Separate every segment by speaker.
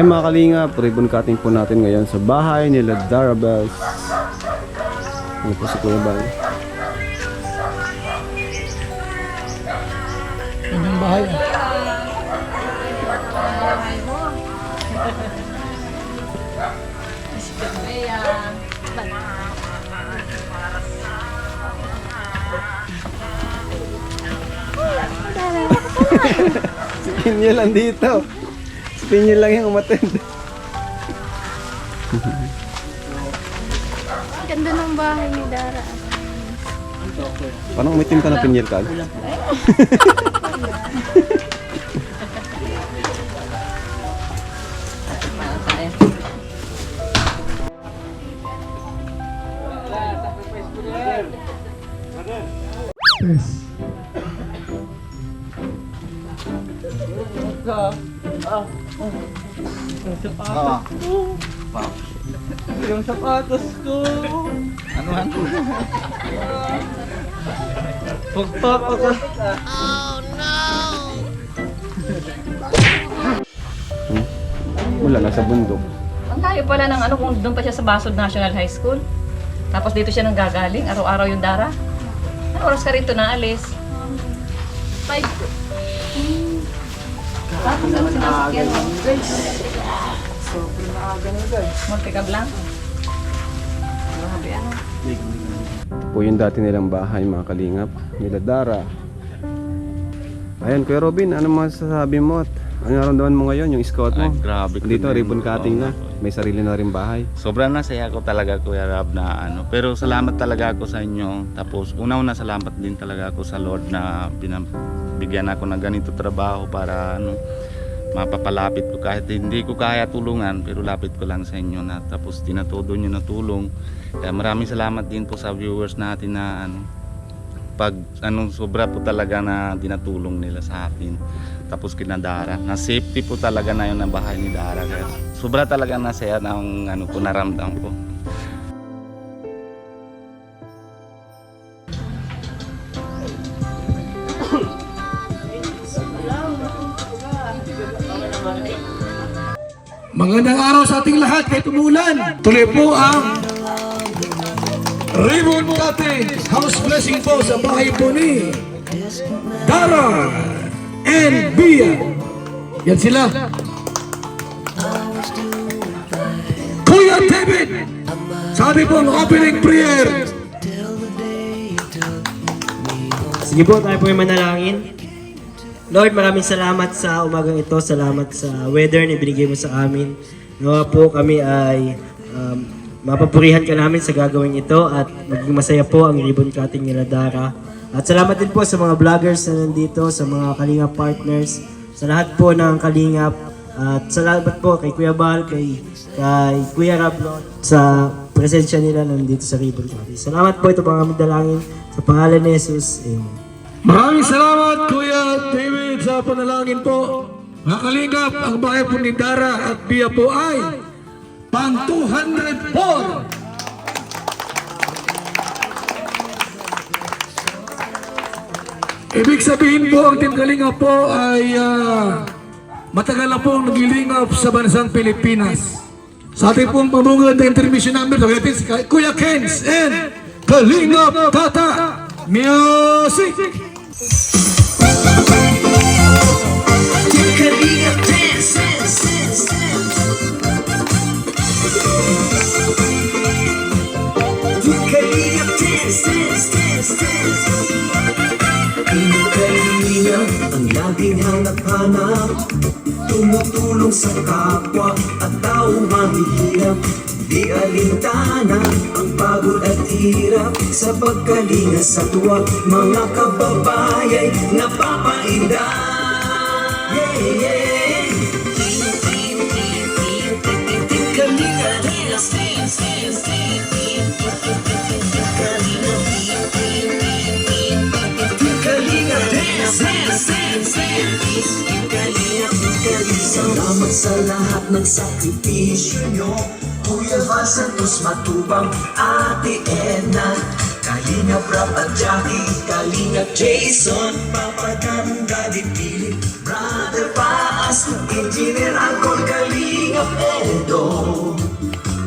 Speaker 1: Ayan mga kalingap, ribbon cutting po natin ngayon sa bahay nila Darabels. Ano po si Kuya Bal?
Speaker 2: Yan ang bahay.
Speaker 1: Si Pinyol lang dito. Si Pinyol lang yung umatend.
Speaker 3: Ganda ng bahay ni Dara.
Speaker 1: Paano umitim ka na Pinyol ka?
Speaker 2: Yung sapatos ko.
Speaker 4: Ano?
Speaker 2: Pagpap ako.
Speaker 1: Wala, nasa bundok.
Speaker 5: Ang tayo pala ng ano kung doon pa siya sa Basod National High School. Tapos dito siya nang gagaling, araw-araw yung Dara. Ano oras ka rito naalis? 5. Tapos ano sinasakyan mo?
Speaker 2: Sobrang naaga na guys.
Speaker 5: Monte Cablang? Grabe ano?
Speaker 1: Ito po yung dati nilang bahay mga kalingap. Nila Dara. Ayan, Kuya Robin, ano masasabi mo? Ano naramdaman mo ngayon, yung scout mo?
Speaker 4: Ay, grabe.
Speaker 1: Dito, ribbon cutting na. May sarili na rin bahay.
Speaker 4: Sobrang nasaya ko talaga Kuya Rab na ano. Pero salamat talaga ako sa inyo. Tapos una-una salamat din talaga ako sa Lord na bigyan ako ng ganito trabaho para ano, mapapalapit ko kahit hindi ko kaya tulungan pero lapit ko lang sa inyo na tapos tinatudo nyo na tulong. Kaya maraming salamat din po sa viewers natin na ano, pag anong sobra po talaga na dinatulong nila sa atin. Tapos kina Dara, na safety po talaga na yun ang bahay ni Dara. Kaya sobra talaga nasaya ng ano ko naramdam ko.
Speaker 2: Magandang araw sa ating lahat kahit umulan. Tuloy po ang ribbon cutting house blessing po sa bahay po ni Dara and Bia. Yan sila. Kuya David, sabi po ang opening prayer.
Speaker 6: Sige po, tayo po yung manalangin. Lord, maraming salamat sa umagang ito. Salamat sa weather na binigay mo sa amin. Nawa po kami ay mapapurihan ka namin sa gagawin ito at maging masaya po ang ribbon cutting nila Dara. At salamat din po sa mga vloggers na nandito, sa mga Kalingap partners, sa lahat po ng Kalingap. At salamat po kay Kuya Bal, kay Kuya Rablon sa presensya nila nandito sa ribbon cutting. Salamat po, ito pang aming dalangin sa pangalan ni Jesus. Amen.
Speaker 2: Maraming salamat Kuya David sa panalangin po. Mga Kalingap, ang bahay po ni Dara at Bia po ay pang 204. Ibig sabihin po, ang Team Kalingap po ay matagal na po naglilingap sa bansang Pilipinas. Sa ating pong pamungad na intermission number, natin si Kuya Kens and Kalingap Tata Music!
Speaker 7: Ang laging hanap-hanap, tumutulong sa kapwa at tao mahihirap. Di alintana ang pagod at hirap sa pagkalinga sa tuwa. Mga kababayay napapainda. Yeah, yeah. Salamat sa lahat ng sakripisyo nyo, Kuya Val Santos Matubang, Ate Edna, Kalingap Rap at Jackie, Kalingap Jason, Papa Dan, Daddy Philip, Brother Pa Rojas, Engineer Angkol, Kalingap Edo,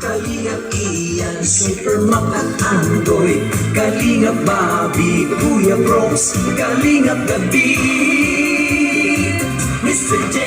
Speaker 7: Kalingap Ian, Supermac at Andoy, Kalingap Bobby, Kuya Bronx, Kalingap Gabi, Mr. J.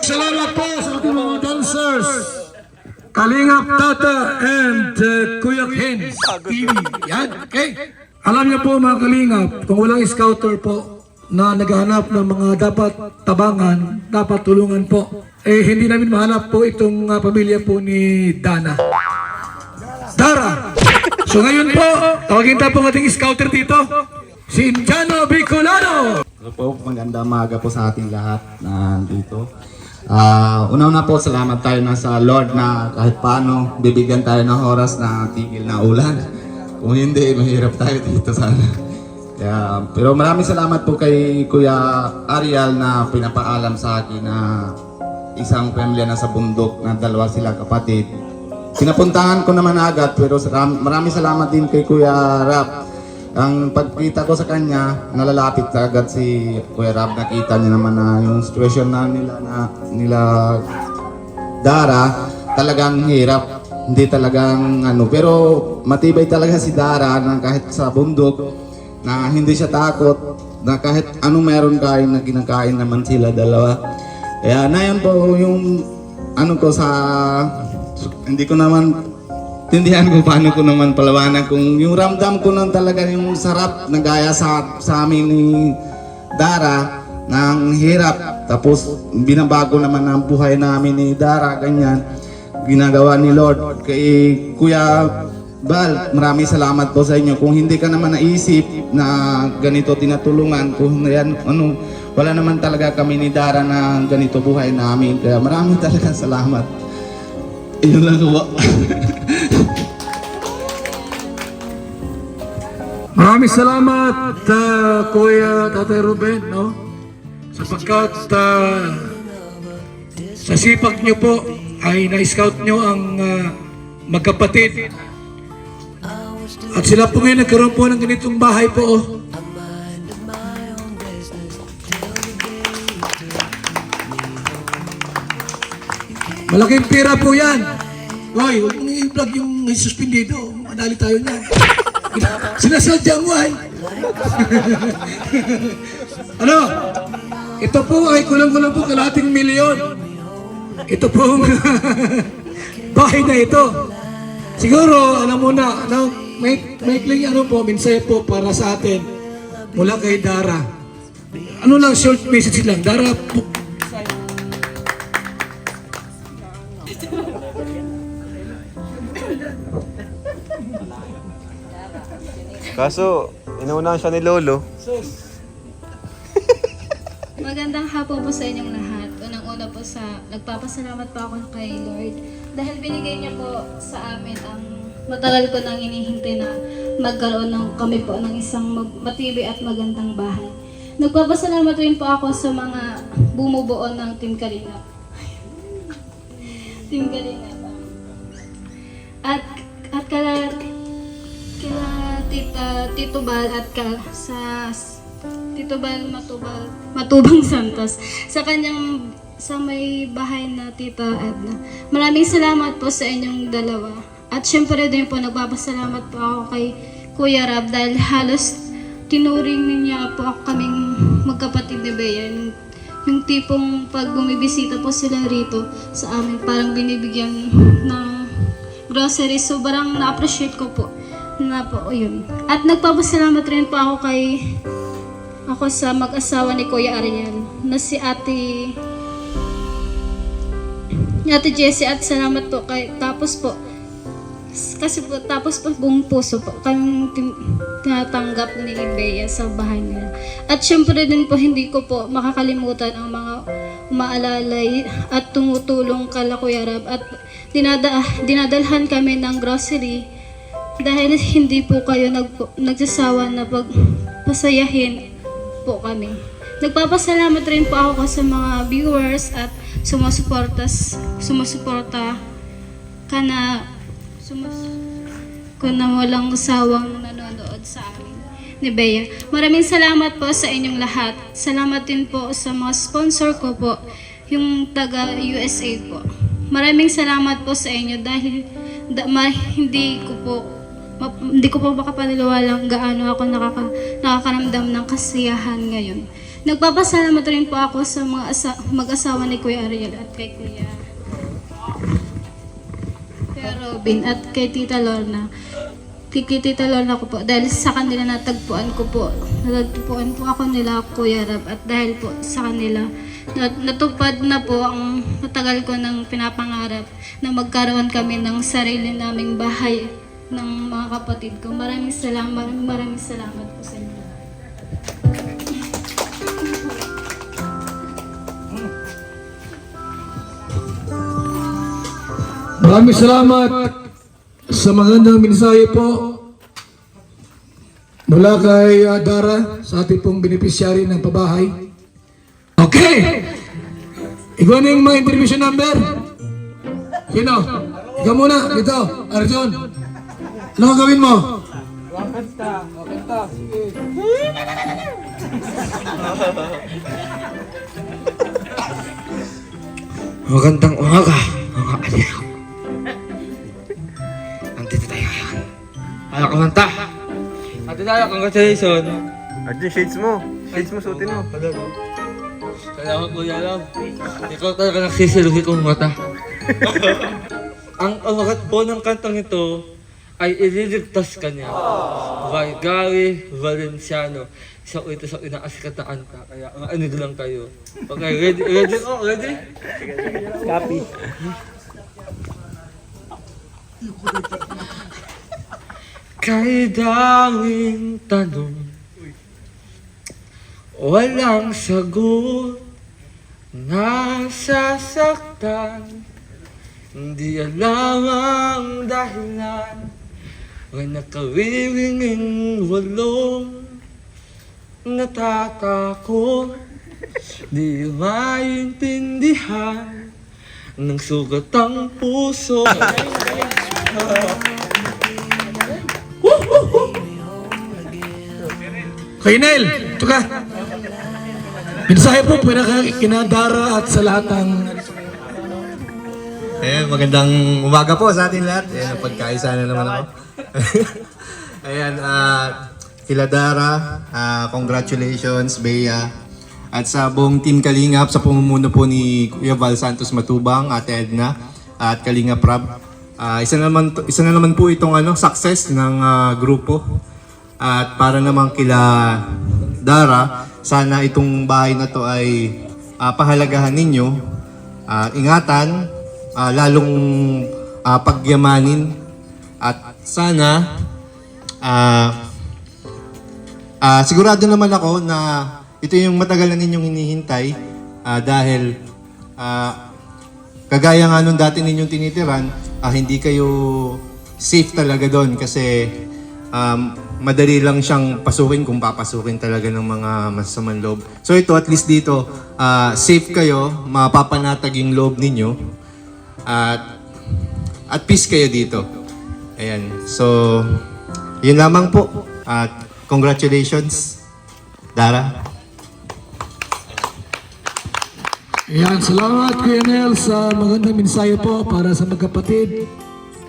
Speaker 2: Salamat po sa ating mga dancers. Kalingap Tata and Kuya Ken TV. Yan, okay. Alam niyo po mga Kalingap, kung walang scouter po na naghahanap ng mga dapat tabangan, dapat tulungan po, eh hindi namin mahanap po itong pamilya po ni Dara. So ngayon po, tawagin tayo po ang ating scouter dito, si Indiano Bicolano.
Speaker 8: Hello po, magandang umaga po sa ating lahat na dito. Una-una po, salamat tayo na sa Lord na kahit paano bibigyan tayo ng oras na tigil na ulan. Kung hindi, mahirap tayo dito sana. Kaya, pero maraming salamat po kay Kuya Ariel na pinapaalam sa akin na isang pamilya na sa bundok na dalawa sila kapatid. Pinapuntahan ko naman agad pero maraming salamat din kay Kuya Rap. Ang pagkita ko sa kanya, nalalapit agad si Kuya Rab. Nakita niya naman na yung situation na nila Dara, talagang hirap. Hindi talagang pero matibay talaga si Dara na kahit sa bundok, na hindi siya takot, na kahit anong meron kain na kinakain naman sila dalawa. Kaya na yun po yung ko sa, hindi ko naman tindihan ko paano ko naman palawanan kung yung ramdam ko nang talaga yung sarap na gaya sa amin ni Dara ng hirap, tapos binabago naman ang buhay namin ni Dara, ganyan ginagawa ni Lord. Kay Kuya Bal, maraming salamat po sa inyo. Kung hindi ka naman naisip na ganito tinatulungan, kung yan, wala naman talaga kami ni Dara na ganito buhay namin. Kaya maraming talaga salamat. Yun lang po.
Speaker 2: Maraming salamat Kuya Tatay Ruben, no? Sapagkat sa sipag nyo po ay na-scout nyo ang magkapatid. At sila po ngayon nagkaroon po ng ganitong bahay po, oh. Malaking pera po yan. Hoy, huwag mong i-vlog yung suspendido. Madali tayo niyan. Sinasadya mo ay. Ano? Ito po ay kulang-kulang po kalahating milyon. Ito po bahay na ito. Siguro, alam mo na, may kling mensahe po para sa atin mula kay Dara. Ano lang, short message lang. Dara po.
Speaker 1: Kaso, inuunahan siya ni Lolo.
Speaker 3: Magandang hapon po sa inyong lahat. Unang-una po nagpapasalamat po ako kay Lord dahil binigay niya po sa amin ang matagal ko nang hinihintay na magkaroon kami po ng isang matibay at magandang bahay. Nagpapasalamat rin po ako sa mga bumubuo ng Team Kalingap. Team Kalingap. At kala Tito Bal at sa Tito Bal Matubang Santos sa kanyang sa may bahay na Tita Edna. Maraming salamat po sa inyong dalawa. At syempre din po nagpapasalamat po ako kay Kuya Rab dahil halos tinuring niya po ako kaming magkapatid ni Bea. Yung tipong pag bumibisita po sila rito sa amin, parang binibigyan ng groceries. Sobrang na-appreciate ko po na po yun. At nagpapasalamat rin po ako sa mag-asawa ni Kuya Ariel na si Ate Jessie, at salamat po kay tapos po buong puso po kami tinatanggap ni Bea sa bahay nila. At syempre din po hindi ko po makakalimutan ang mga umaalalay at tumutulong kala Kuya Rab at dinadalhan kami ng grocery dahil hindi po kayo nagsasawa na pagpasayahin po kami. Nagpapasalamat rin po ako sa mga viewers at sumusuporta na walang sawang nanonood sa amin ni Bea. Maraming salamat po sa inyong lahat. Salamat din po sa mga sponsor ko po, yung taga USA po. Maraming salamat po sa inyo dahil hindi ko po makapaniwalang gaano ako nakakaramdam ng kasiyahan ngayon. Nagpapasalamat rin po ako sa mga mag-asawa ni Kuya Ariel at kay Kuya Robin at kay Tita Lorna. Kay Tita Lorna ko po dahil sa kanila natagpuan po ako nila Kuya Rab at dahil po sa kanila natupad na po ang matagal ko ng pinapangarap na magkaroon kami ng sarili naming bahay ng mga kapatid ko. Maraming salamat po sa inyo.
Speaker 2: Maraming salamat sa magandang mensahe po mula kay Dara sa ating pong beneficiary ng pabahay. Okay! Ikaw na yung mga intermission number. Sino? Ikaw muna, dito, Arjun. Ano gagawin mo?
Speaker 9: Magandang umaga, mga anak. Nandito tayo ngayon. Anak kumanta. Ate Dara, congratulations.
Speaker 1: Arjun, shades mo suotin mo.
Speaker 9: Salamat po, Yalaw. Ikaw talaga nagsisiluhi kong mata. Ang umagat po ng kantang ito ay ililigtas ka niya. By Gary Valenciano. Isa ko ito sa inaasikat na kanta. Kaya ano lang kayo. Okay, ready? Ready? Oh, ready? Copy. Kay daming tanong, walang sagot, nasasaktan, hindi alam ang dahilan, may nakawiwinging walong natatakot, di maintindihan ng sugat ang puso.
Speaker 2: Kay Nel, ito ka. Mensahe po kinadara at sa lahat ng...
Speaker 10: Magandang umaga po sa atin lahat. Pagkaisa na naman ako. Ayan, kila Dara, congratulations, Bea. At sa buong Team Kalingap, sa pamumuno po ni Kuya Val Santos Matubang, Ate Edna, at Kalingap Rab. Isa na naman po itong success ng grupo. At para naman kila Dara, sana itong bahay na to ay pahalagahan ninyo, ingatan, lalong pagyamanin, at sana sigurado naman ako na ito yung matagal na ninyong hinihintay, dahil kagaya nga nung dati ninyong tinitiran, hindi kayo safe talaga doon kasi madali lang siyang pasukin kung papasukin talaga ng mga masasamang loob. So ito, at least dito, safe kayo, mapapanatag yung loob ninyo, at peace kayo dito. Ayan. So, yun lamang po. At congratulations, Dara.
Speaker 2: Ayan, salamat Kuya Nel sa magandang mensahe po para sa magkapatid.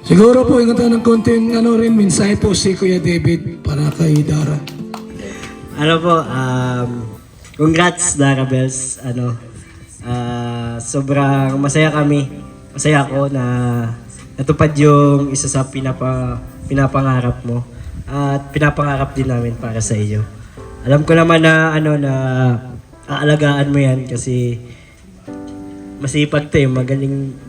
Speaker 2: Siguro po, ingatan ng konting mensahe po si Kuya David para kay Dara.
Speaker 6: Ano po, congrats Dara Bells. Sobrang masaya kami. Masaya ako na natupad yung isa sa pinapangarap mo. At pinapangarap din namin para sa iyo. Alam ko naman na na aalagaan mo yan kasi masipag to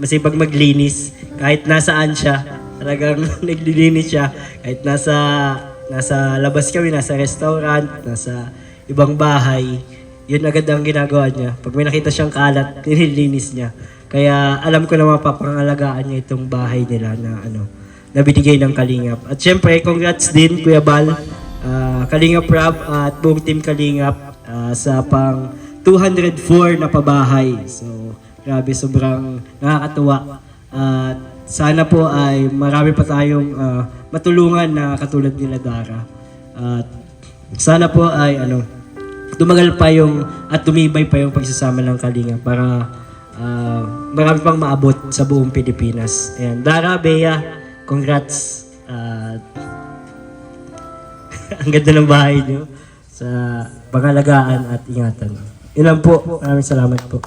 Speaker 6: masipag maglinis. Kahit nasaan siya, talagang naglilinis siya. Kahit nasa labas kami, nasa restaurant, nasa ibang bahay, yun agad ang ginagawa niya. Pag may nakita siyang kalat, nililinis niya. Kaya alam ko na mapapangalagaan niya itong bahay nila na binigay ng Kalingap. At syempre, congrats din Kuya Bal, Kalingap Rob at buong team Kalingap sa pang 204 na pabahay. So, grabe, sobrang nakakatuwa. At sana po ay marami pa tayong matulungan na katulad nila Dara. At sana po ay tumagal pa at tumibay pa yung pagsasama ng Kalingap para marami pang maabot sa buong Pilipinas. Ayan, Dara, Bea, congrats. Ang ganda ng bahay niyo sa pangalagaan at ingatan. Yun lang po. Maraming salamat po.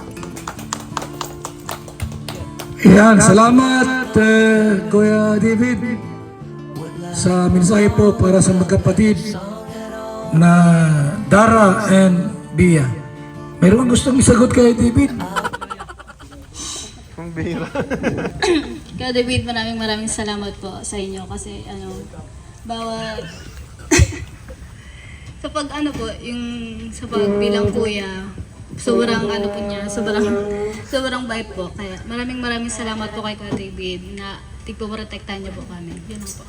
Speaker 2: Ayan, salamat Kuya David sa mensahe po para sa magkapatid na Dara and Bea. Mayroon gustong isagot kay David?
Speaker 3: Kaya David, maraming salamat po sa inyo kasi bawat kapag po, yung sa pagbilang kuya, sobrang po niya, sobrang bait po. Kaya maraming salamat po kay Kuya David na tigpo-protektahan niyo po kami. Yun lang po.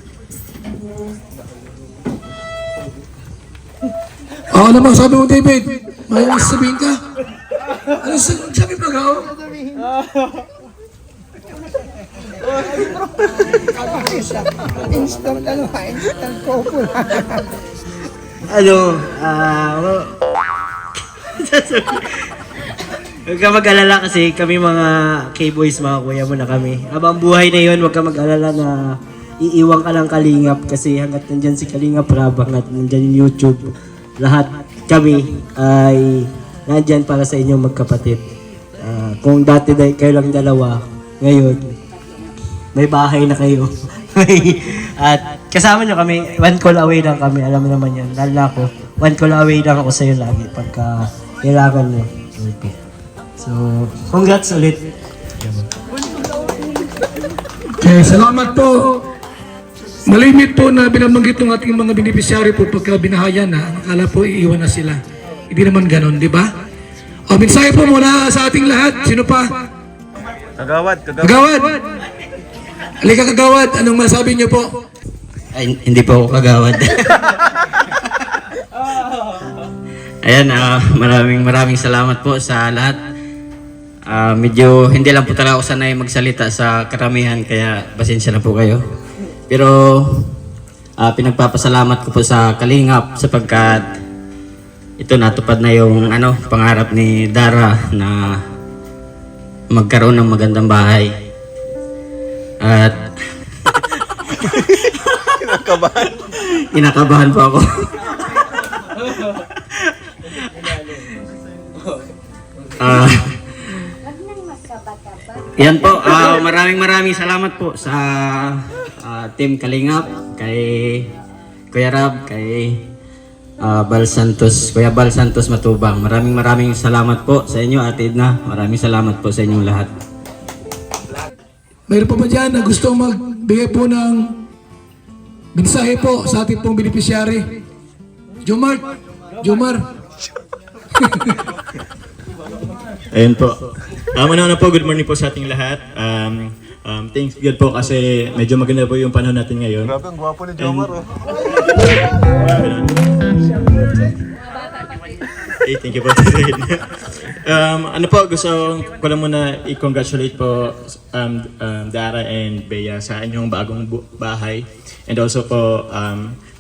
Speaker 2: Ano bang sabi mo, David? May sabihin ka? Ano sabi mo, Gao?
Speaker 11: Instant couple.
Speaker 6: Huwag ka mag-alala kasi kami mga K-boys, mga kuya mo na kami. Habang buhay na yun, huwag ka mag-alala na iiwan ka ng Kalingap kasi hanggat nandyan si Kalingap Rab, hanggat nandyan yung YouTube, lahat kami ay nandyan para sa inyong magkapatid. Kung dati kayo lang dalawa, ngayon, may bahay na kayo. At kasama nyo kami, one call away lang kami, alam mo naman yan. Lalo na ako, one call away lang ako sa'yo lagi pagka kailangan mo. So, congrats ulit.
Speaker 2: Okay, salamat po. Malimit po na binabanggit ng ating mga beneficiary po pagka binahaya na, akala po iiwan na sila. Hindi naman ganon, di ba? O, mensahe po muna sa ating lahat. Sino pa?
Speaker 4: Kagawad.
Speaker 2: Kagawad! Halika Kagawad, anong masabi niyo po?
Speaker 6: Ay, hindi po ako kagawad. Ayan, maraming salamat po sa lahat. Medyo hindi lang po talaga ako sanay magsalita sa karamihan, kaya pasensya na po kayo. Pero pinagpapasalamat ko po sa Kalingap sapagkat ito natupad na yung pangarap ni Dara na magkaroon ng magandang bahay. At Inakabahan po ako. Yan po, maraming salamat po sa Team Kalingap, kay Kuya Rab, kay Kuya Bal Santos Matubang. Maraming salamat po sa inyo, Ate Edna. Maraming salamat po sa inyong lahat.
Speaker 2: Mayroon pa ba dyan na gusto magbigay po ng mensahe po sa ating pong beneficiary? Jomar.
Speaker 12: Ayun po. Una po, good morning po sa ating lahat. Thanks God po kasi medyo maganda po yung panahon natin ngayon.
Speaker 1: Grabe, ang gwapo ni Jomar.
Speaker 12: Hey, thank you po. Gusto ko lang muna i-congratulate po Dara and Bea sa inyong bagong bahay. And also po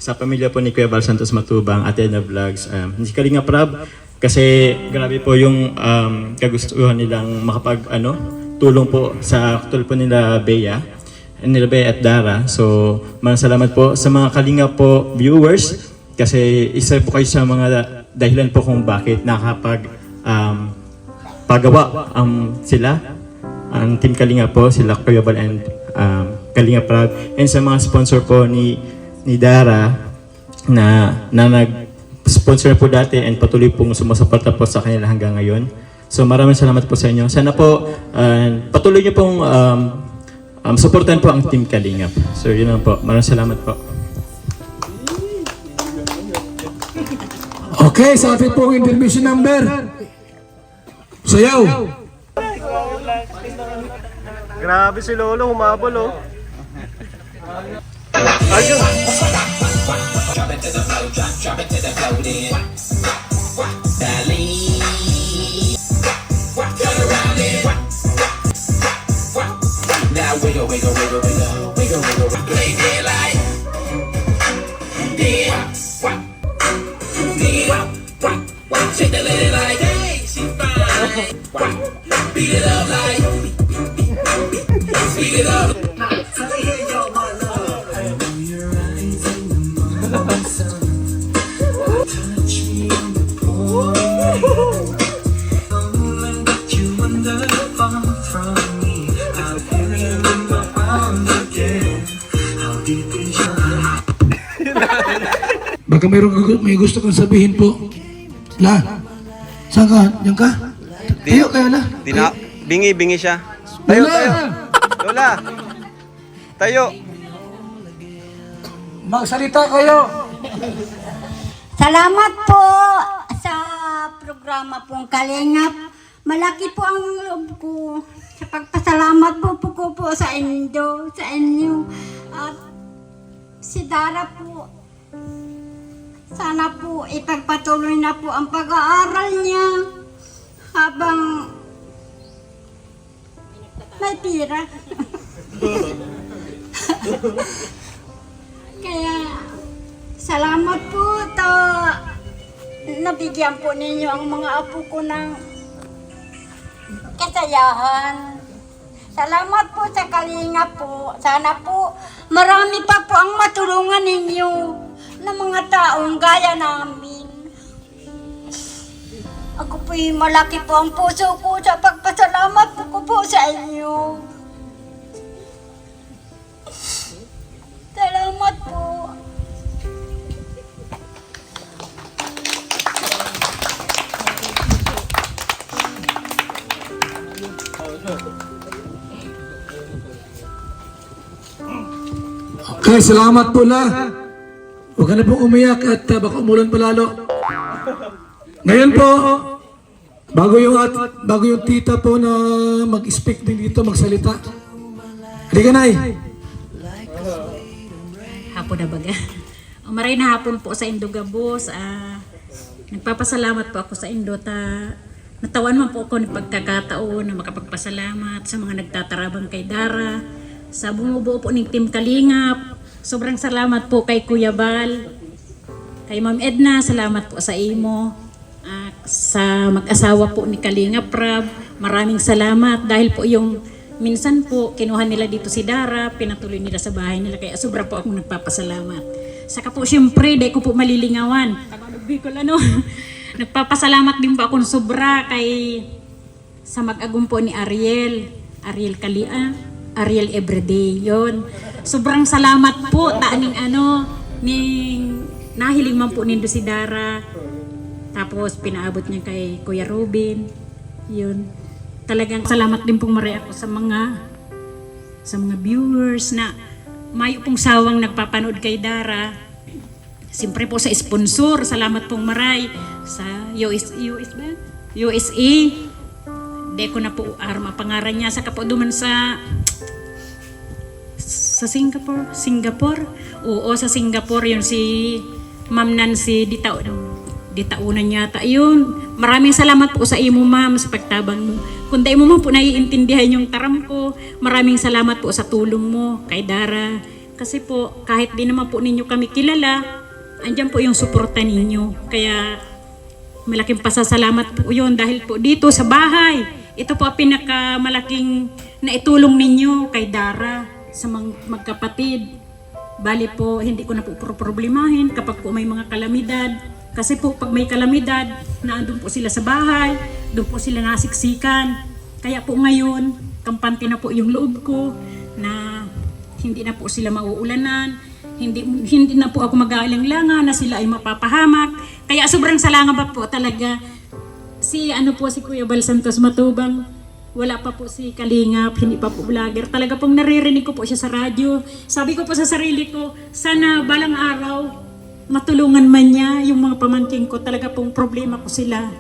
Speaker 12: sa pamilya po ni Kuya Bal Santos Matubang, Ate Edna Vlogs, si Kalingap Rab, Kasi grabe po yung kagustuhan nilang tulong po sa tulad po nila Bea at Dara. So maraming salamat po sa mga Kalinga po viewers kasi isa po kayo sa mga dahilan po kung bakit pagawa sila ang Team Kalinga po, sila Kuya Bal and Kalinga Prab, and sa mga sponsor po ni Dara na nag-sponsor po dati and patuloy pong sumusuporta po sa kanila hanggang ngayon. So maraming salamat po sa inyo. Sana po patuloy niyo pong supportan po ang Team Kalinga. So yun lang po. Maraming salamat po.
Speaker 2: Okay, sa ating pong intermission number. Sayaw.
Speaker 1: Grabe si Lolo, humabol oh. Ayun.
Speaker 7: Now wiggle, wiggle, wiggle, wiggle, wiggle, wiggle, play daylight. Shake that lady like, hey, she's fine. Beat it up like, speed it up.
Speaker 2: Baka may gusto kang sabihin po. La, saan ka? Diyan ka? Tayo kayo na.
Speaker 1: Bingi siya. Tayo. Lola. Tayo.
Speaker 2: Magsalita kayo.
Speaker 13: Salamat po sa programa pong Kalingap. Malaki po ang loob ko sa pagpasalamat po sa inyo. At si Dara po, sana po ipagpatuloy na po ang pag-aaral niya habang may pira. Kaya salamat po nabigyan po ninyo ang mga apo ko ng kasayahan. Salamat po sa Kalinga po. Sana po marami pa po ang matulungan ninyo ng mga taong gaya namin. Ako po'y malaki po ang puso ko sa pagpasalamat ko po sa inyo. Salamat po.
Speaker 2: Okay, salamat po la. Huwag ka na pong umiyak at baka umulan pa lalo. Ngayon po, bago yung tita po na mag-speak din dito, magsalita. Halika Nay.
Speaker 14: Hapon na baga. Maray na hapon po sa Indogabos. Nagpapasalamat po ako sa Indot. Natawan man po ako ng pagkakataon na makapagpasalamat sa mga nagtatarabang kay Dara, sa bumubuo po ng Team Kalingap. Sobrang salamat po kay Kuya Bal, kay Ma'am Edna, salamat po sa imo. Sa mag-asawa po ni Kalinga Prab, maraming salamat dahil po yung minsan po kinuha nila dito si Dara, pinatuloy nila sa bahay nila, kaya sobra po akong nagpapasalamat. Saka po siyempre, dahil ko po malilingawan. Bicol nagpapasalamat din po akong sobra sa mag-agum po ni Ariel Kalia, Ariel Everyday, yon. Sobrang salamat po, nahiling man po nindo si Dara. Tapos pinaabot niya kay Kuya Robin. Yun. Talagang salamat din pong maray ako sa mga viewers na mayo pong sawang nagpapanood kay Dara. Siyempre po sa sponsor, salamat pong maray sa USA. Di ko na po mapangaran niya. Saka po duman sa Singapore. Oo, sa Singapore yun si Ma'am Nancy ditaunan yata. Ayun, maraming salamat po sa imo ma'am sa pagtabang mo. Kung di mo po naiintindihan yung taram ko, maraming salamat po sa tulong mo kay Dara. Kasi po, kahit di naman po ninyo kami kilala, andyan po yung suporta ninyo. Kaya malaking pasasalamat po yun dahil po dito sa bahay, ito po ang pinakamalaking naitulong ninyo kay Dara sa magkapatid. Bali po, hindi ko na po problemahin kapag po may mga kalamidad. Kasi po pag may kalamidad, naandun po sila sa bahay, doon po sila nasiksikan. Kaya po ngayon, kampante na po yung loob ko na hindi na po sila mauulanan, hindi na po ako mag-aalang-langa na sila ay mapapahamak. Kaya sobrang salamat po talaga. Si Kuya Bal Santos Matubang, wala pa po si Kalingap, hindi pa po vlogger. Talaga pong naririnig ko po siya sa radyo. Sabi ko po sa sarili ko, sana balang araw matulungan man niya yung mga pamangking ko. Talaga pong problema ko sila.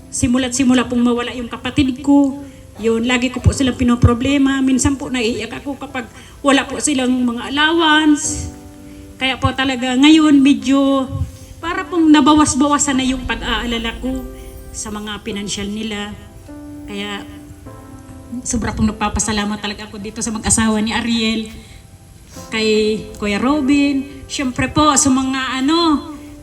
Speaker 14: Simula't simula pong mawala yung kapatid ko. Yun, lagi ko po silang pinoproblema. Minsan po naiiyak ako kapag wala po silang mga allowance. Kaya po talaga ngayon medyo para pong nabawas-bawasan na yung pag-aalala ko sa mga pinansyal nila. Kaya sobra pong nagpapasalamat talaga ako dito sa mag-asawa ni Ariel, kay Kuya Robin, syempre po sa mga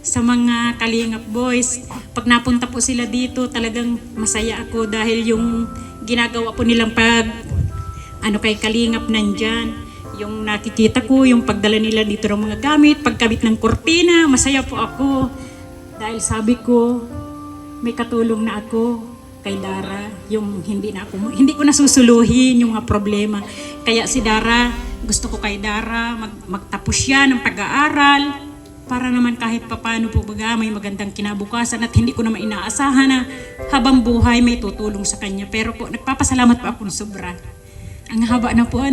Speaker 14: sa mga Kalingap boys. Pag napunta po sila dito, talagang masaya ako dahil yung ginagawa po nilang kay Kalingap nandyan. Yung nakikita ko, yung pagdala nila dito ng mga gamit, pagkabit ng kurtina, masaya po ako. Dahil sabi ko, may katulong na ako kay Dara, yung hindi ko nasusuluhin yung mga problema. Kaya si Dara, gusto ko kay Dara magtapos siya ng pag-aaral para naman kahit papano po may magandang kinabukasan at hindi ko naman inaasahan na habang buhay may tutulong sa kanya. Pero po, nagpapasalamat po ako ng sobra. Ang haba na po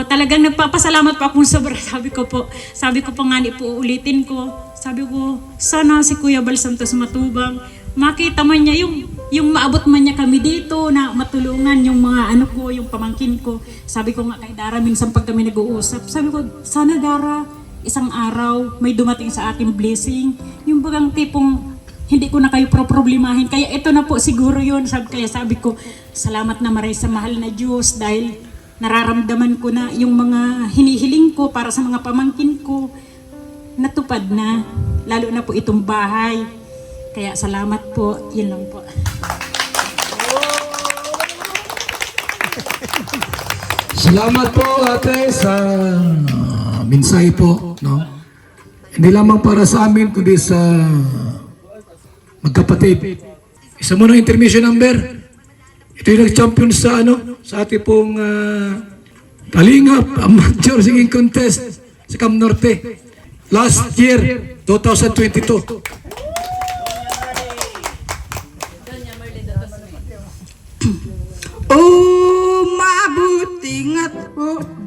Speaker 14: talagang nagpapasalamat po akong sobra. Sabi ko po nga po ulitin ko. Sabi ko, sana si Kuya Bal Santos Matubang, makita man niya yung maabot man niya kami dito na matulungan yung mga yung pamangkin ko. Sabi ko nga kay Dara, minsan pag kami nag-uusap, sabi ko, sana Dara, isang araw may dumating sa ating blessing. Yung bagang tipong hindi ko na kayo problemahin. Kaya ito na po siguro yun. Kaya sabi ko, salamat na maray sa mahal na Diyos dahil nararamdaman ko na yung mga hinihiling ko para sa mga pamangkin ko natupad na. Lalo na po itong bahay. Kaya salamat po. Yun lang po.
Speaker 2: Salamat po ate sa mensahe po, no? Hindi lamang para sa amin kundi sa magkapatid. Isa mo ng intermission number. Ito yung nag-champion sa sa ating pong Kalingap Amateur Singing Contest sa Cam Norte last year 2022.
Speaker 11: Mabuti nga't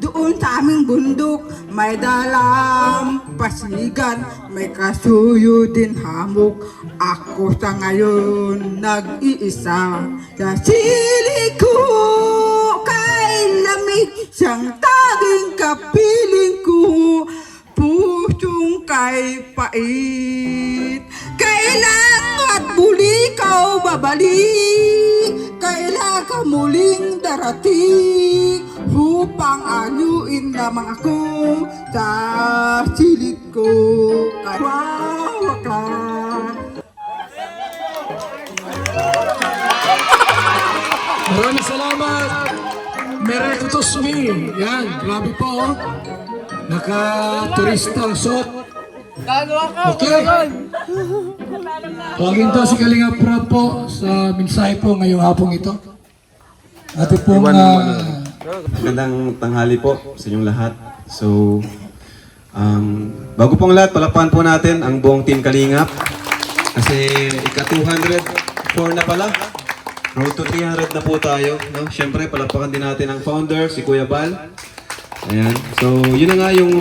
Speaker 11: doon sa aming bundok may dalang pasigan, may kasuyo din hamok. Ako sa ngayon nag-iisa sa sili ko, kay lamig siyang taging kapiling ko, pusong kay pait. Kailan at muli ka babalik, kailan ka muling darating, upang anyuin lamang ako sa silid ko. Kawawa ka.
Speaker 2: Maraming salamat. Merry Christmas me. Yan, grabe po. Naka-turista ang suot. Okay. Tawagin to si Kalingap Prab po sa mensahe po ngayong hapong ito. Ate pong
Speaker 1: magandang tanghali po sa inyong lahat. So, bago pong lahat, palakpakan po natin ang buong Team Kalingap. Kasi ika-204 na pala. Road to 300 na po tayo. No? Siyempre, palakpakan din natin ang founder, si Kuya Bal. Ayan. So, yun na nga yung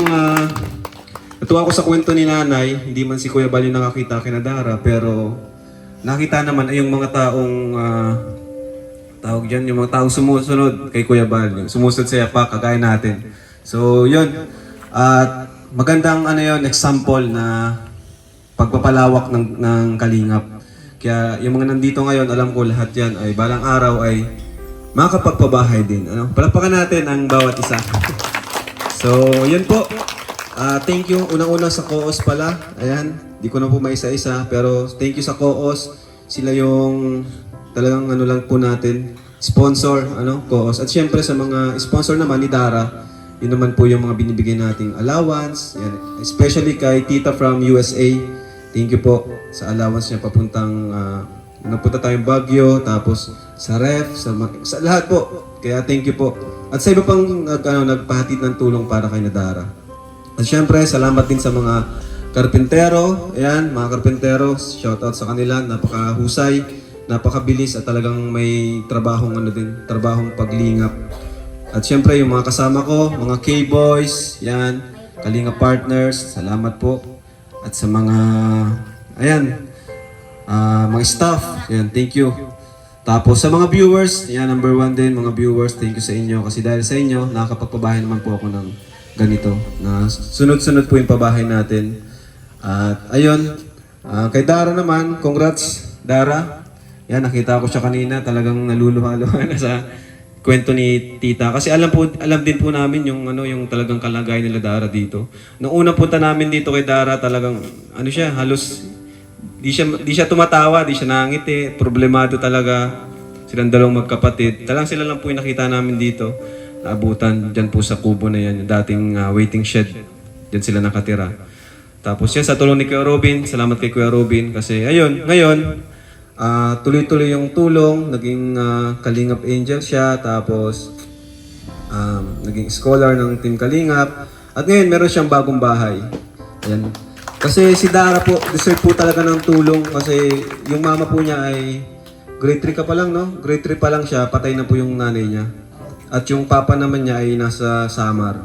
Speaker 1: natuwa ko sa kwento ni Nanay. Hindi man si Kuya Bal yung nakakita kina Dara, pero nakita naman ay yung mga taong tawag dyan, yung mga taong sumusunod kay Kuya Bal, sumusunod sa yapak, kagaya natin. So, yun. At magandang example na pagpapalawak ng Kalingap. Kaya yung mga nandito ngayon, alam ko lahat yan ay balang araw ay makakapagpabahay din. Palakpakan natin ang bawat isa. So, yun po. Thank you unang-una sa COOS pala. Ayan, di ko na po maisa-isa. Pero thank you sa COOS. Sila yung talagang ano lang po natin, sponsor, COOS. At syempre sa mga sponsor naman ni Dara, yun naman po yung mga binibigay nating allowance. Yan. Especially kay Tita from USA. Thank you po sa allowance niya papuntang napunta tayong Baguio, tapos sa ref, sa lahat po. Kaya thank you po. At sa iba pang nagpahatid ng tulong para kay Dara. At syempre, salamat din sa mga karpintero. Ayan, mga karpintero, shoutout sa kanila. Napakahusay, napakabilis at talagang may trabahong trabahong paglingap. At syempre, yung mga kasama ko, mga K-Boys, yan, Kalinga Partners, salamat po. At sa mga, mga staff, yan, thank you. Tapos sa mga viewers, yan, number 1 din, mga viewers, thank you sa inyo. Kasi dahil sa inyo, nakakapagpabahay naman po ako ng ganito, na sunod-sunod po yung pabahay natin. At ayun, kay Dara naman, congrats Dara. Yan, nakita ko siya kanina, talagang naluluha-luha na sa kwento ni Tita. Kasi alam din po namin yung talagang kalagayan nila Dara dito. Nung unang punta namin dito kay Dara, talagang halos di siya tumatawa, di siya nangiti, problemado talaga. Silang dalawang magkapatid. Talagang sila lang po yung nakita namin dito. Naabutan dyan po sa kubo na yan, yung dating waiting shed. Dyan sila nakatira. Tapos yan, sa tulong ni Kuya Robin, salamat kay Kuya Robin. Kasi ayun, ngayon, tuloy-tuloy yung tulong, naging Kalingap Angel siya, tapos naging scholar ng Team Kalingap. At ngayon, meron siyang bagong bahay. Ayan. Kasi si Dara po, deserve po talaga ng tulong kasi yung mama po niya ay grade 3 ka pa lang, no? Grade 3 pa lang siya, patay na po yung nanay niya. At yung papa naman niya ay nasa Samar.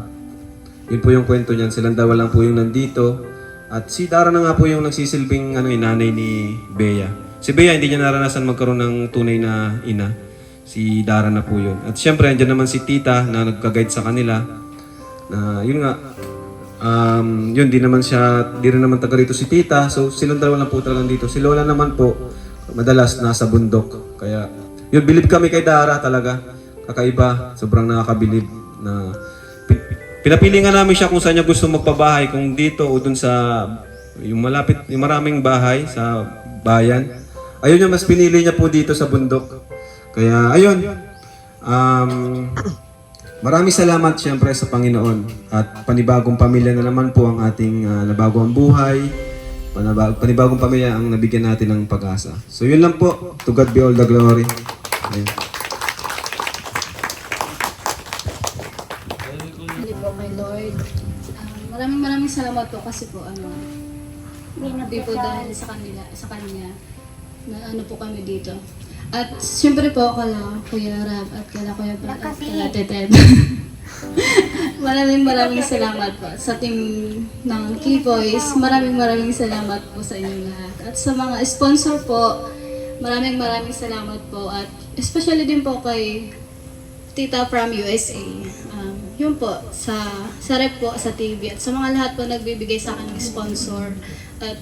Speaker 1: Yun po yung kwento niyan. Silang dalawa lang po yung nandito. At si Dara na nga po yung nagsisilbing nanay ni Bea. Si Bea hindi niya naranasan magkaroon ng tunay na ina. Si Dara na po yun. At syempre, andyan naman si Tita na nagka-guide sa kanila. Na yun nga, yun, di rin naman taga rito si Tita. So silang dalawa lang po talagang dito. Si Lola naman po, madalas nasa bundok. Kaya, yun, bilib kami kay Dara talaga. Kakaiba, sobrang nakakabilib na pinapili nga namin siya kung saan niya gusto magpabahay, kung dito o dun sa yung maraming bahay sa bayan. Ayun yung mas pinili niya po dito sa bundok. Kaya ayun, maraming salamat siyempre sa Panginoon at panibagong pamilya na naman po ang ating nabagong buhay. Panibagong pamilya ang nabigyan natin ng pag-asa. So yun lang po. To God be all the glory. Ayun.
Speaker 3: Maraming salamat po kasi po hindi po dahil sa kanya na po kami dito. At siyempre po kala Kuya Rab at kala Kuya Brad at kala Teted. maraming salamat po sa team ng K-Boys. Maraming salamat po sa inyo lahat. At sa mga sponsor po, maraming salamat po. At especially din po kay Tita from USA. Yun po, sa rep po, sa TV, at sa mga lahat po nagbibigay sa akin ng sponsor. At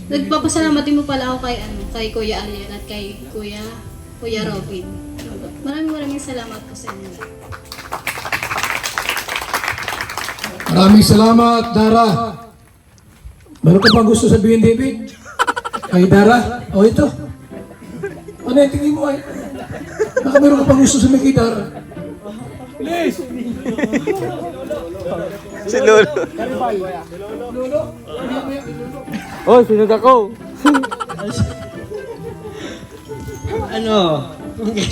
Speaker 3: nagpapasalamat din po pala ako kay Kuya Alien at kay Kuya Robin. Maraming salamat po sa inyo.
Speaker 2: Maraming salamat, Dara. Meron ka pang gusto sabihin, David? Kay Dara? O ito. Ano yung tingin mo ay? Baka meron ka pang gusto sabihin kay Dara? Please!
Speaker 9: Si Lolo.
Speaker 2: Lolo?
Speaker 9: Oh, sinunod ako.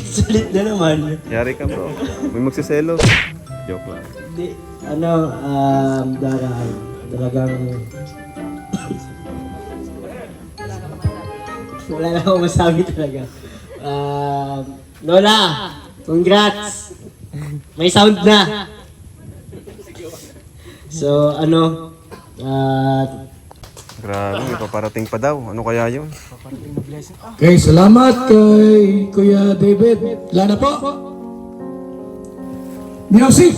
Speaker 6: Sulit na naman.
Speaker 1: Yari ka bro. May magsiselo. Joke lang.
Speaker 6: Hindi, Dara, talagang wala na akong masabi talaga. Lola, congrats! May sound na! So,
Speaker 1: Grabe, may paparating pa daw. Ano kaya yun?
Speaker 2: Okay, salamat kay Kuya David. Wala na po. Music!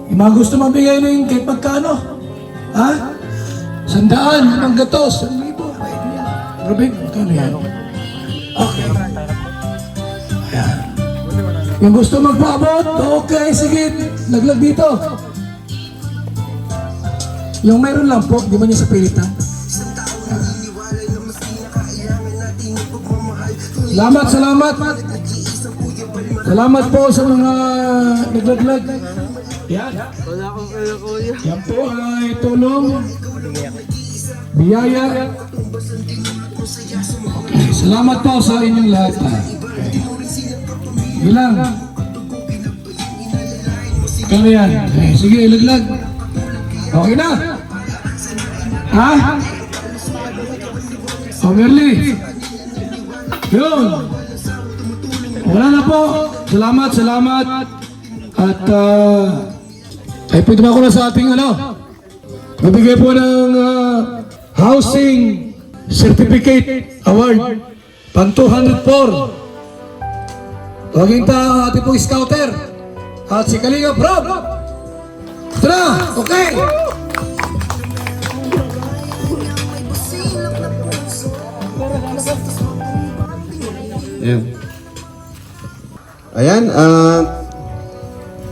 Speaker 2: Yung mga gusto mabigay na yung kahit magkano? Ha? 100, 5 gatos, 1,000. Robin, magkano yan? Okay. Ayan. Yung gusto magpaabot, okay, sige, laglag dito. Yung meron lang po, di man niya sa pilitan. Salamat, salamat. Salamat po sa mga naglaglag. Yan. Yan po ay tulong. Biyaya. Okay, salamat po sa inyong lahat. Ilang. Kano yan? Okay, sige, ilaglag. Okay na. Ha? Oh, Merly. Yun. Wala na po. Salamat, salamat. At ay pwede ba ako na sa ating mabigay po ng Housing Certificate Award pang 204. Tawagin ta ating pong scouter at si Kalinga Prab. Tara, okay.
Speaker 1: Ayan. Ayan,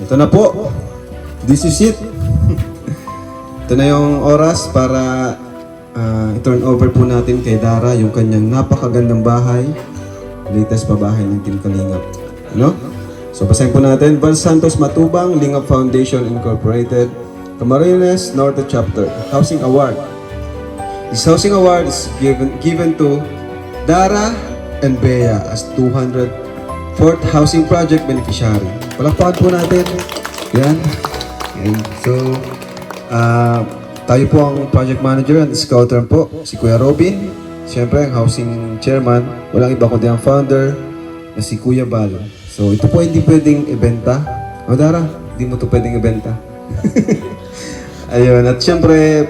Speaker 1: ito na po. This is it. Ito na yung oras para i-turn over po natin kay Dara yung kanyang napakagandang bahay. Latest pa bahay ng Team Kalingap. Ano? So basahin po natin. Val Santos Matubang, Lingap Foundation Incorporated, Camarines Norte Chapter, Housing Award. This housing award is given to Dara and Bea as 204th housing project beneficiary. Palakpakan po natin. Yan. And so, tayo po ang project manager and scouter po, si Kuya Robin. Siyempre, ang housing chairman. Walang iba kundi ang founder na si Kuya Bal. So, ito po hindi pwedeng ibenta. O Dara, hindi mo ito pwedeng ibenta. Ayun, at siyempre,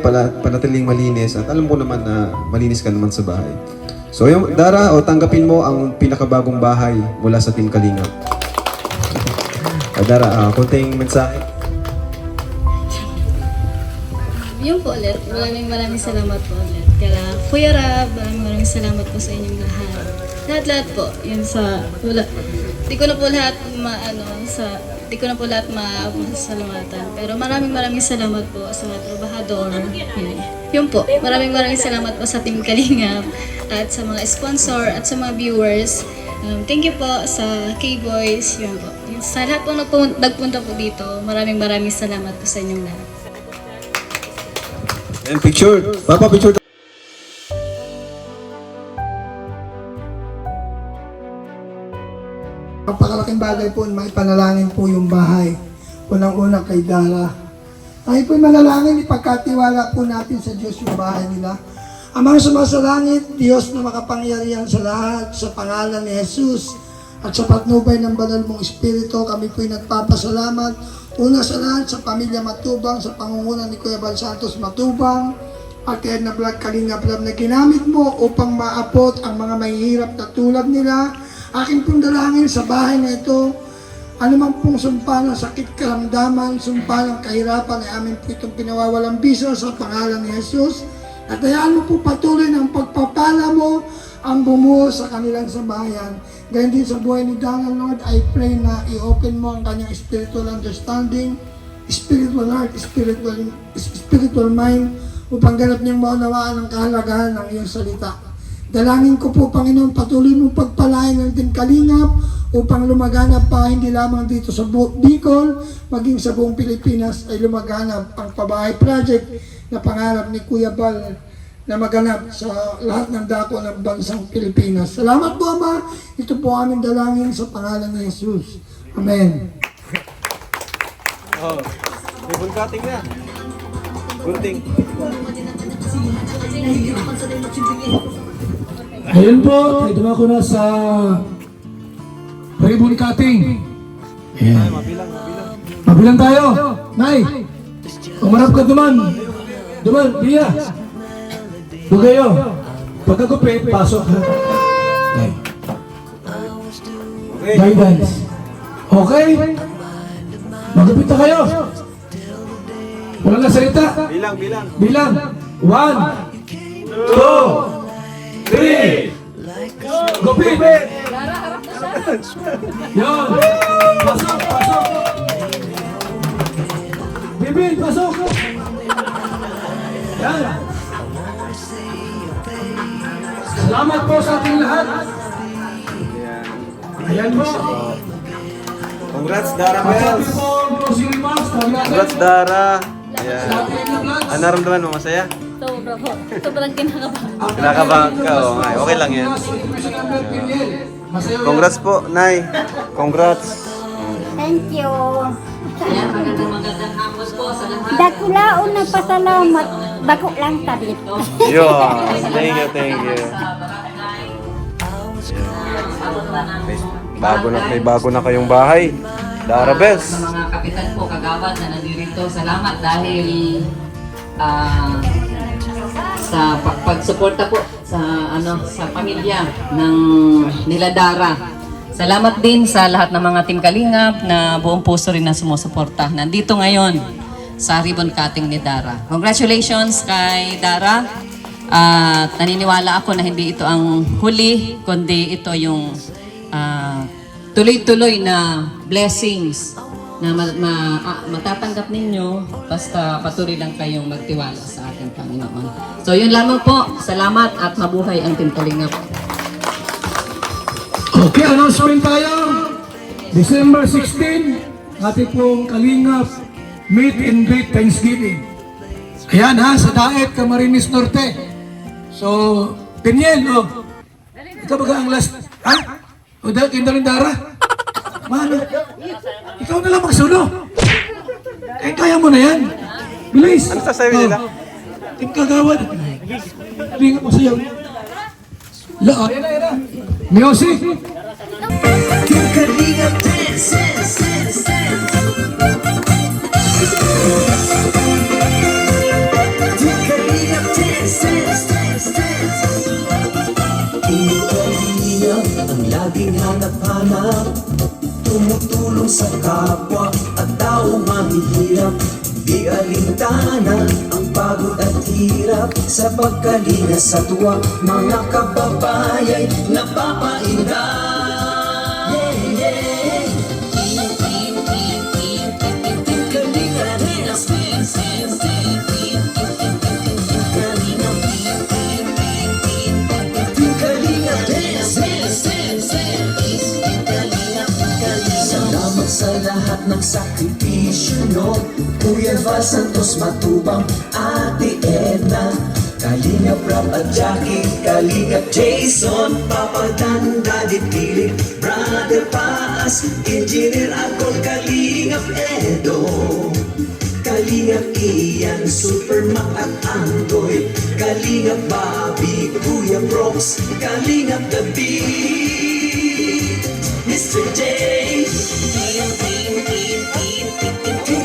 Speaker 1: panatiling malinis. At alam ko naman na malinis ka naman sa bahay. So, yung Dara, tanggapin mo ang pinakabagong bahay mula sa Team Kalingap. Dara, konting mensahe.
Speaker 3: Yun po ulit, maraming salamat po ulit. Kaya Kuya Rab, maraming salamat po sa inyong lahat. Lahat-lahat po, yun sa, di ko na po lahat masasalamatan. Pero maraming salamat po sa mga trabahador. Yun po, maraming salamat po sa Team Kalingap at sa mga sponsor at sa mga viewers. Thank you po sa K-Boys, yun po. Sa lahat po nagpunta po dito, maraming salamat po sa inyong lahat.
Speaker 1: And picture. Papa, picture.
Speaker 2: Napakalaking bagay po, may panalangin po yung bahay. Unang-una kay Dara. Tayo po'y manalangin, ipagkatiwala po natin sa Diyos yung bahay nila. Amang sumasalangit, Diyos na makapangyarihan sa lahat, sa pangalan ni Jesus, at sa patnubay ng banal mong Espiritu, kami po'y nagpapasalamat. Una sa lahat, sa pamilya Matubang, sa pangunguna ni Kuya Val Santos Matubang, at kaya na Vlog Kalinga Vlog na ginamit mo upang maapot ang mga mahihirap na tulad nila. Aking pong dalangin sa bahay na ito, anumang pong sumpa ng sakit karamdaman, sumpa ng kahirapan ay amin po itong pinawawalang bisa sa pangalan ni Jesus. At hayaan mo po patuloy ng pagpapala mo ang bumuo sa kanilang sambahayan. Ganyan din sa buhay ni Dara, Lord, I pray na i-open mo ang kanyang spiritual understanding, spiritual heart, spiritual mind, upang ganap niyang maunawaan ang kahalagahan ng iyong salita. Dalangin ko po, Panginoon, patuloy mong pagpalain ng Team Kalingap upang lumaganap pa hindi lamang dito sa Bicol, maging sa buong Pilipinas ay lumaganap ang pabahay project na pangarap ni Kuya Bal na maganap sa lahat ng dako ng bansang Pilipinas. Salamat po, Ama. Ito po aming dalangin sa pangalan ng Jesus. Amen.
Speaker 1: Oh, ribbon cutting na. Gunting.
Speaker 2: Ayun po, ito ako na sa ribbon cutting. Ayan. Mabilang tayo. Nay, umarap ka duman. Duman, Bia. Bugayo. Pagkagupit, pasok ha. Okay. Guidance. Okay? Magupit na kayo. Walang nasalita.
Speaker 1: Bilang.
Speaker 2: Bilang. 1, 2, 3. Gupit. Yun. Pasok. Bibin, pasok. Yan. Salamat po sa ating lahat. Ayan po.
Speaker 1: Congrats, Dara
Speaker 2: At sa ating
Speaker 1: Bells!
Speaker 2: po closing remarks,
Speaker 1: Congrats, Dara! Ayan. Ano naramdaman mo? Masaya?
Speaker 3: Sobra po. Sobrang kinakabahan.
Speaker 1: Kinakabahan ka, nga. Okay lang yan. Congrats po, Nay. Congrats.
Speaker 13: Thank you.
Speaker 5: Ayan, magandang hapon po sa lahat.
Speaker 13: Dakulaon na pasalamat. Bako lang ta dito.
Speaker 1: Yun. Thank you, thank you. May bago na kayong bahay. Dara Bells.
Speaker 5: Sa mga kapitan po, kagawad na nandito, salamat dahil sa pagsuporta po sa pamilya ng nila Dara. Salamat din sa lahat ng mga Team Kalingap na buong puso rin na sumusuporta. Nandito ngayon sa ribbon cutting ni Dara. Congratulations kay Dara. At naniniwala ako na hindi ito ang huli, kundi ito yung tuloy-tuloy na blessings na matatanggap ninyo basta patuloy lang kayong magtiwala sa ating Panginoon. So yun lamang po. Salamat at mabuhay ang Team Kalingap.
Speaker 2: Okay, announcement tayo. December 16, ating pong Kalingap Meet and Greet Thanksgiving. Ayan ha, sa Daet, Camarines Norte. So, Daniel, ikaw ba ang last? Ha? O dahil kindaling Dara? Mano, ikaw na lang magsuno. Kaya mo na yan. Bilis.
Speaker 1: Ano sasabi nila?
Speaker 2: Team Kagawad. Kalingap mo sa'yo. Lahat. Music.
Speaker 7: Team Kalingap dance, dance, dance, dance. Team Kalingap dance, dance, dance, dance. Team Kalingap ang laging hanap-hanap, tumutulong sa kapwa at taong mahihirap. Di alintana ang pagod at hirap sa pagkalinga sa tuwa, mga kababayay napapainda. Salamat sa lahat ng sakripisyo nyo, Kuya Val Santos Matubang, Ate Edna, Kalingap Rap at Jackie, Kalingap Jason, Papa Dan, Daddy Philip, Brother Paas, Engineer Agol, Kalingap Edo, Kalingap Ian, Super Mac at Andoy, Kalingap Bobby, Kuya Brox, Kalingap The Beat, Mr. J,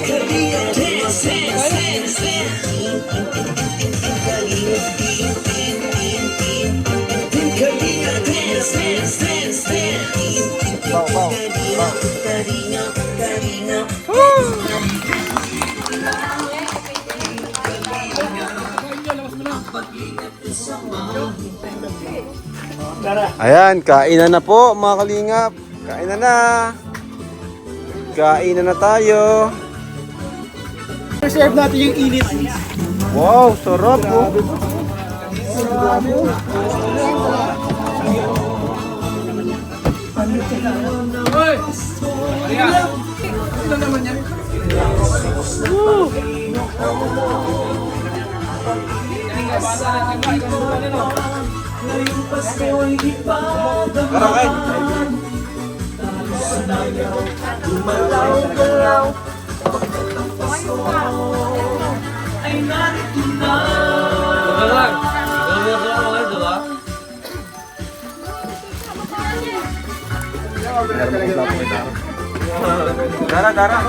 Speaker 7: Kalingap Dance, Dance, Dance, Kalingap Dance, Dance, Dance, Dance. Kalingap, Kalingap.
Speaker 1: Ayan, kainan na po mga Kalingap. Kainan na. Kainan na tayo.
Speaker 6: Reserve natin yung init.
Speaker 1: Wow, sarap po.
Speaker 2: Ilan naman yan?
Speaker 7: Gumalaw-galaw ay narito na.
Speaker 1: Dara.